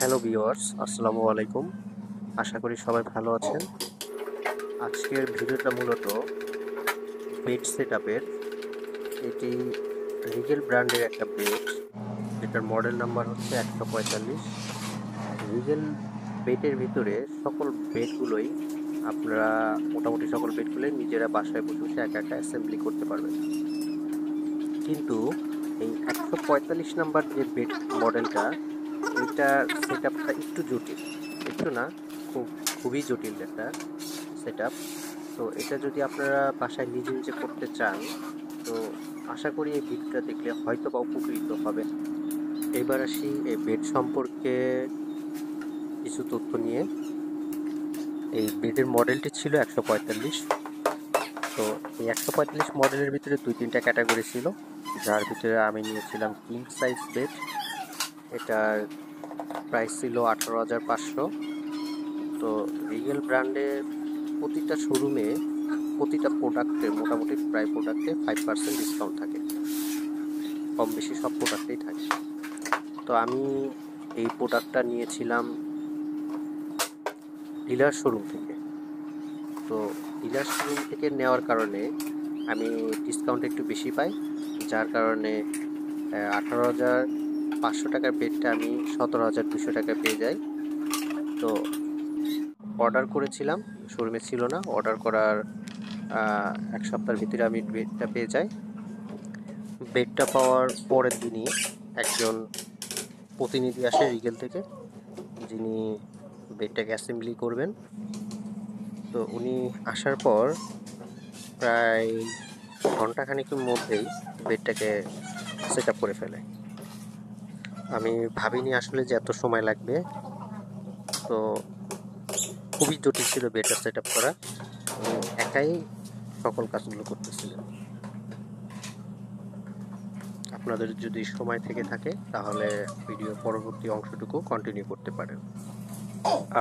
Hello viewers, আসসালামু আলাইকুম। আশা করি সবাই ভালো আছেন। আজকের ভিডিওটা মূলত বেড সেটআপের। এটি রিগেল ব্র্যান্ডের একটা বেড, যেটার মডেল নাম্বার হচ্ছে 145। রিগেল বেডের ভিতরে সকল বেডগুলোই আপনারা মোটামুটি সকল বেডগুলোই নিজেরা বাসায় বসে বসে একা একা অ্যাসেম্বলি করতে পারবেন। কিন্তু এই 145 নাম্বার যে বেড মডেলটা, এটার সেটআপটা একটু জটিল। একটু না, খুবই জটিল একটা সেটআপ। তো এটা যদি আপনারা বাসায় নিজে নিজে করতে চান, তো আশা করি এই ভিডিওটা দেখলে হয়তো বা উপকৃত হবেন। এবার আসি এই বেড সম্পর্কে কিছু তথ্য নিয়ে। এই বেডের মডেলটি ছিল 145। তো এই 145 মডেলের ভিতরে 2-3টা ক্যাটাগরি ছিল, যার ভিতরে আমি নিয়েছিলাম কিং সাইজ বেড। এটার প্রাইস ছিল 18,500। তো রিগেল ব্র্যান্ডের প্রতিটা শোরুমে প্রতিটা প্রোডাক্টে মোটামুটি প্রায় প্রোডাক্টে 5% ডিসকাউন্ট থাকে, কম বেশি সব প্রোডাক্টেই থাকে। তো আমি এই প্রোডাক্টটা নিয়েছিলাম ডিলার শোরুম থেকে। তো ডিলার শোরুম থেকে নেওয়ার কারণে আমি ডিসকাউন্ট একটু বেশি পাই, যার কারণে 18,500 টাকার বেডটা আমি 17,200 টাকায় পেয়ে যাই। তো অর্ডার করেছিলাম, শোরুমে ছিল না। অর্ডার করার এক সপ্তাহের ভিতরে আমি বেডটা পেয়ে যাই। বেডটা পাওয়ার পরের দিনই একজন প্রতিনিধি আসে রিগেল থেকে, যিনি বেডটাকে অ্যাসেম্বলি করবেন। তো উনি আসার পর প্রায় ঘন্টাখানেকের মধ্যেই বেডটাকে সেট আপ করে ফেলে। আমি ভাবিনি আসলে যে এত সময় লাগবে। তো খুবই জটিল ছিল বেডটা সেট আপ করা। একাই সকল কাজগুলো করতেছিলেন। আপনাদের যদি সময় থেকে থাকে তাহলে ভিডিওর পরবর্তী অংশটুকু কন্টিনিউ করতে পারেন।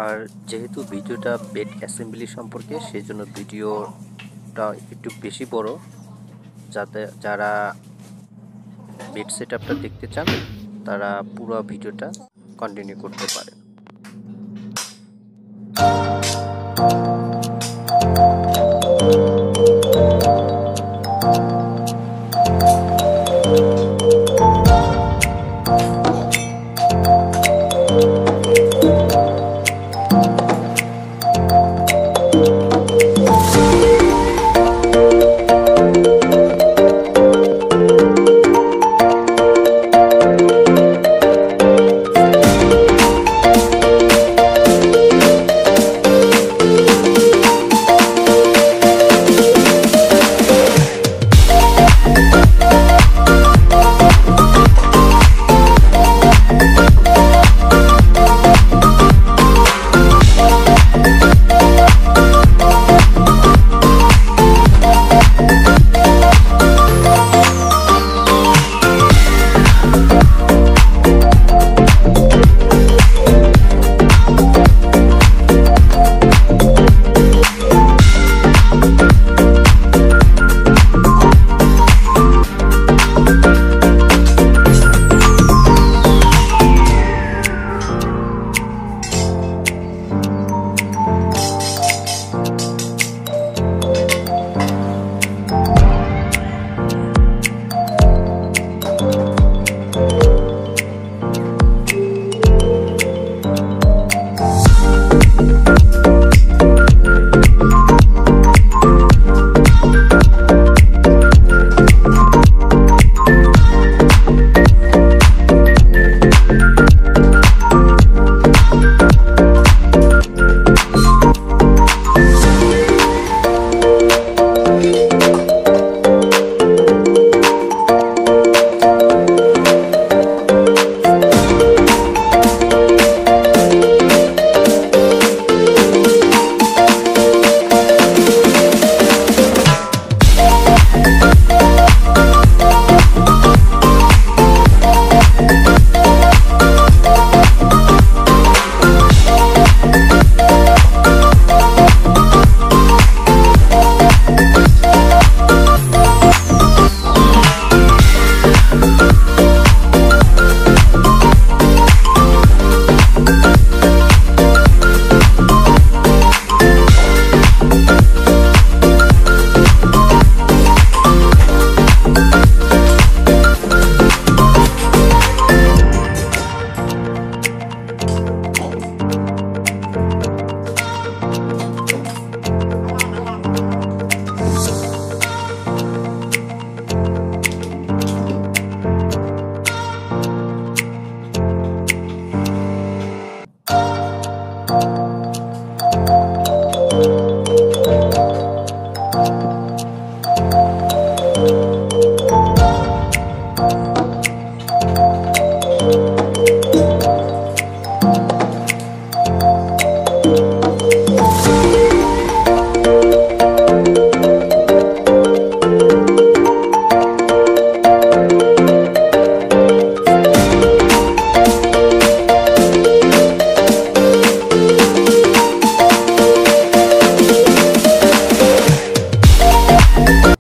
আর যেহেতু ভিডিওটা বেড অ্যাসেম্বলি সম্পর্কে, সেই জন্য ভিডিওটা একটু বেশি বড়, যাতে যারা বেড সেটআপটা দেখতে চান তারা পুরো ভিডিওটা কন্টিনিউ করতে পারেন।